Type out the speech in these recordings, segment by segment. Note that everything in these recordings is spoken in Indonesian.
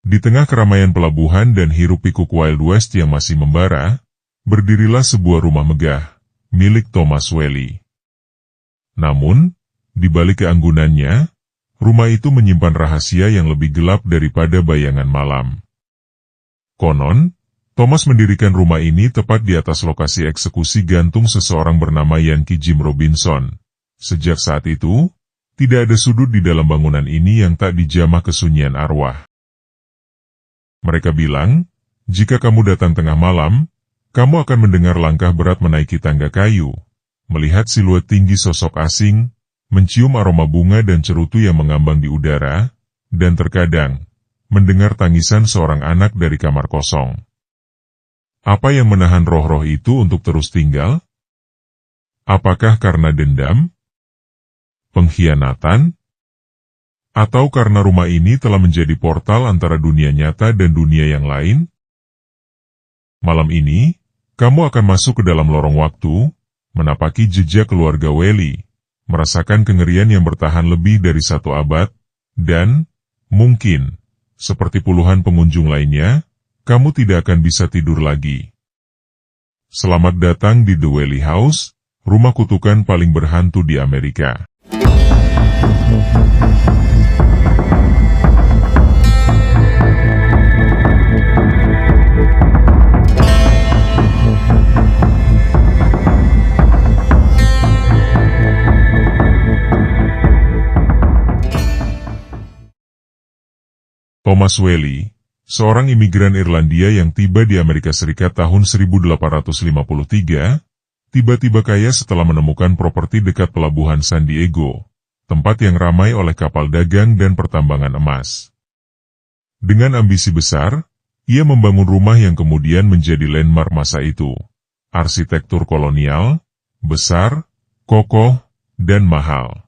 Di tengah keramaian pelabuhan dan hiruk-pikuk Wild West yang masih membara, berdirilah sebuah rumah megah, milik Thomas Welly. Namun, di balik keanggunannya, rumah itu menyimpan rahasia yang lebih gelap daripada bayangan malam. Konon, Thomas mendirikan rumah ini tepat di atas lokasi eksekusi gantung seseorang bernama Yankee Jim Robinson. Sejak saat itu, tidak ada sudut di dalam bangunan ini yang tak dijamah kesunyian arwah. Mereka bilang, jika kamu datang tengah malam, kamu akan mendengar langkah berat menaiki tangga kayu, melihat siluet tinggi sosok asing, mencium aroma bunga dan cerutu yang mengambang di udara, dan terkadang, mendengar tangisan seorang anak dari kamar kosong. Apa yang menahan roh-roh itu untuk terus tinggal? Apakah karena dendam? Pengkhianatan? Atau karena rumah ini telah menjadi portal antara dunia nyata dan dunia yang lain? Malam ini, kamu akan masuk ke dalam lorong waktu, menapaki jejak keluarga Welly, merasakan kengerian yang bertahan lebih dari 1 abad, dan, mungkin, seperti puluhan pengunjung lainnya, kamu tidak akan bisa tidur lagi. Selamat datang di The Welly House, rumah kutukan paling berhantu di Amerika. Thomas Welly, seorang imigran Irlandia yang tiba di Amerika Serikat tahun 1853, tiba-tiba kaya setelah menemukan properti dekat pelabuhan San Diego, tempat yang ramai oleh kapal dagang dan pertambangan emas. Dengan ambisi besar, ia membangun rumah yang kemudian menjadi landmark masa itu. Arsitektur kolonial, besar, kokoh, dan mahal.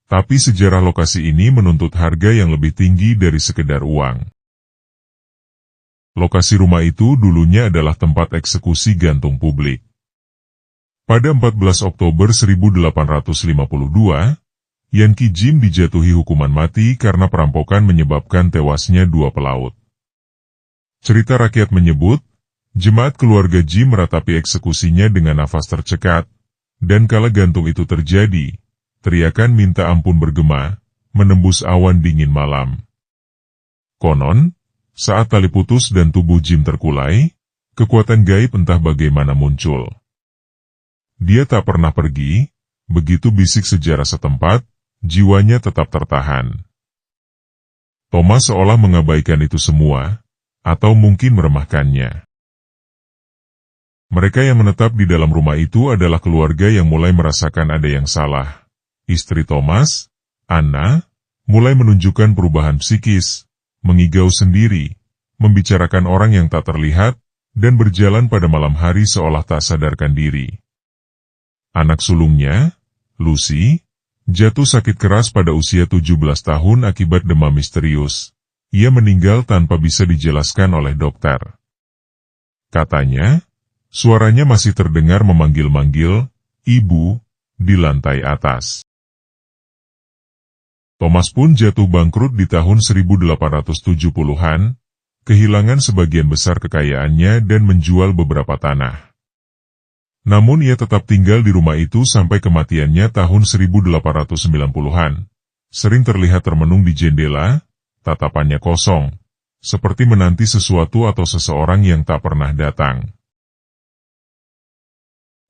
Tapi sejarah lokasi ini menuntut harga yang lebih tinggi dari sekedar uang. Lokasi rumah itu dulunya adalah tempat eksekusi gantung publik. Pada 14 Oktober 1852, Yankee Jim dijatuhi hukuman mati karena perampokan menyebabkan tewasnya 2 pelaut. Cerita rakyat menyebut, jemaat keluarga Jim meratapi eksekusinya dengan nafas tercekat, dan kala gantung itu terjadi, teriakan minta ampun bergema, menembus awan dingin malam. Konon, saat tali putus dan tubuh Jim terkulai, kekuatan gaib entah bagaimana muncul. Dia tak pernah pergi, begitu bisik sejarah setempat, jiwanya tetap tertahan. Thomas seolah mengabaikan itu semua, atau mungkin meremehkannya. Mereka yang menetap di dalam rumah itu adalah keluarga yang mulai merasakan ada yang salah. Istri Thomas, Anna, mulai menunjukkan perubahan psikis, mengigau sendiri, membicarakan orang yang tak terlihat, dan berjalan pada malam hari seolah tak sadarkan diri. Anak sulungnya, Lucy, jatuh sakit keras pada usia 17 tahun akibat demam misterius. Ia meninggal tanpa bisa dijelaskan oleh dokter. Katanya, suaranya masih terdengar memanggil-manggil, "Ibu," di lantai atas. Thomas pun jatuh bangkrut di tahun 1870-an, kehilangan sebagian besar kekayaannya dan menjual beberapa tanah. Namun ia tetap tinggal di rumah itu sampai kematiannya tahun 1890-an. Sering terlihat termenung di jendela, tatapannya kosong, seperti menanti sesuatu atau seseorang yang tak pernah datang.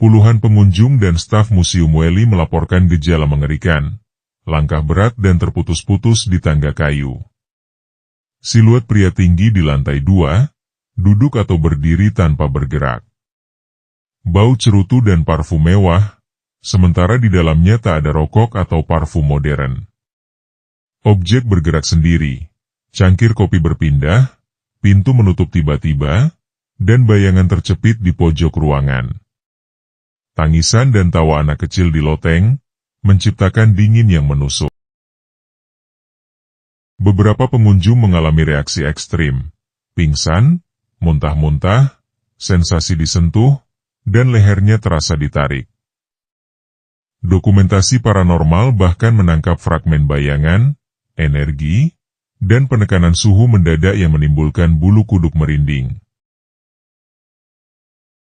Puluhan pengunjung dan staf Museum Welly melaporkan gejala mengerikan. Langkah berat dan terputus-putus di tangga kayu. Siluet pria tinggi di lantai 2, duduk atau berdiri tanpa bergerak. Bau cerutu dan parfum mewah, sementara di dalamnya tak ada rokok atau parfum modern. Objek bergerak sendiri, cangkir kopi berpindah, pintu menutup tiba-tiba, dan bayangan tercepit di pojok ruangan. Tangisan dan tawa anak kecil di loteng, menciptakan dingin yang menusuk. Beberapa pengunjung mengalami reaksi ekstrim, pingsan, muntah-muntah, sensasi disentuh, dan lehernya terasa ditarik. Dokumentasi paranormal bahkan menangkap fragmen bayangan, energi, dan penekanan suhu mendadak yang menimbulkan bulu kuduk merinding.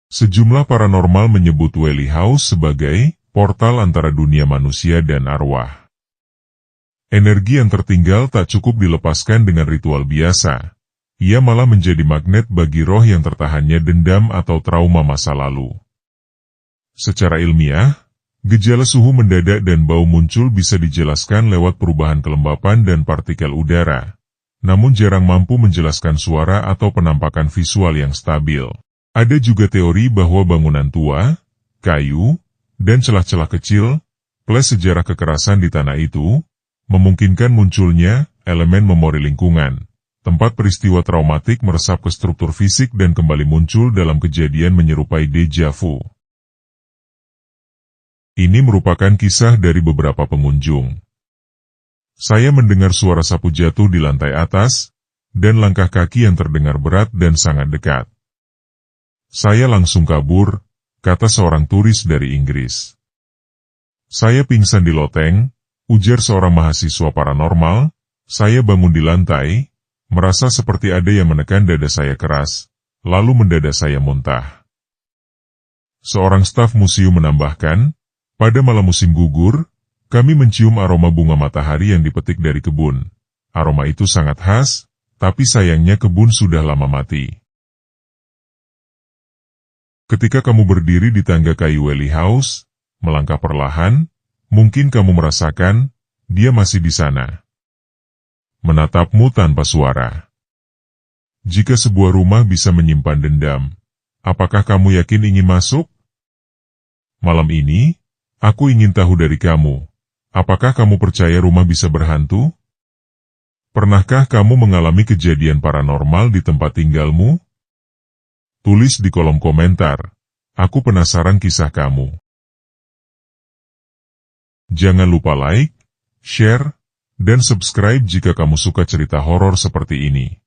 Sejumlah paranormal menyebut Wely House sebagai portal antara dunia manusia dan arwah. Energi yang tertinggal tak cukup dilepaskan dengan ritual biasa. Ia malah menjadi magnet bagi roh yang tertahannya dendam atau trauma masa lalu. Secara ilmiah, gejala suhu mendadak dan bau muncul bisa dijelaskan lewat perubahan kelembapan dan partikel udara, namun jarang mampu menjelaskan suara atau penampakan visual yang stabil. Ada juga teori bahwa bangunan tua, kayu, dan celah-celah kecil, plus sejarah kekerasan di tanah itu, memungkinkan munculnya elemen memori lingkungan. Tempat peristiwa traumatik meresap ke struktur fisik dan kembali muncul dalam kejadian menyerupai déjà vu. Ini merupakan kisah dari beberapa pengunjung. Saya mendengar suara sapu jatuh di lantai atas, dan langkah kaki yang terdengar berat dan sangat dekat. Saya langsung kabur, kata seorang turis dari Inggris. Saya pingsan di loteng, ujar seorang mahasiswa paranormal. Saya bangun di lantai, merasa seperti ada yang menekan dada saya keras, lalu mendadak saya muntah. Seorang staf museum menambahkan, pada malam musim gugur, kami mencium aroma bunga matahari yang dipetik dari kebun. Aroma itu sangat khas, tapi sayangnya kebun sudah lama mati. Ketika kamu berdiri di tangga kayu Wely House, melangkah perlahan, mungkin kamu merasakan, dia masih di sana. Menatapmu tanpa suara. Jika sebuah rumah bisa menyimpan dendam, apakah kamu yakin ingin masuk? Malam ini, aku ingin tahu dari kamu, apakah kamu percaya rumah bisa berhantu? Pernahkah kamu mengalami kejadian paranormal di tempat tinggalmu? Tulis di kolom komentar, aku penasaran kisah kamu. Jangan lupa like, share, dan subscribe jika kamu suka cerita horor seperti ini.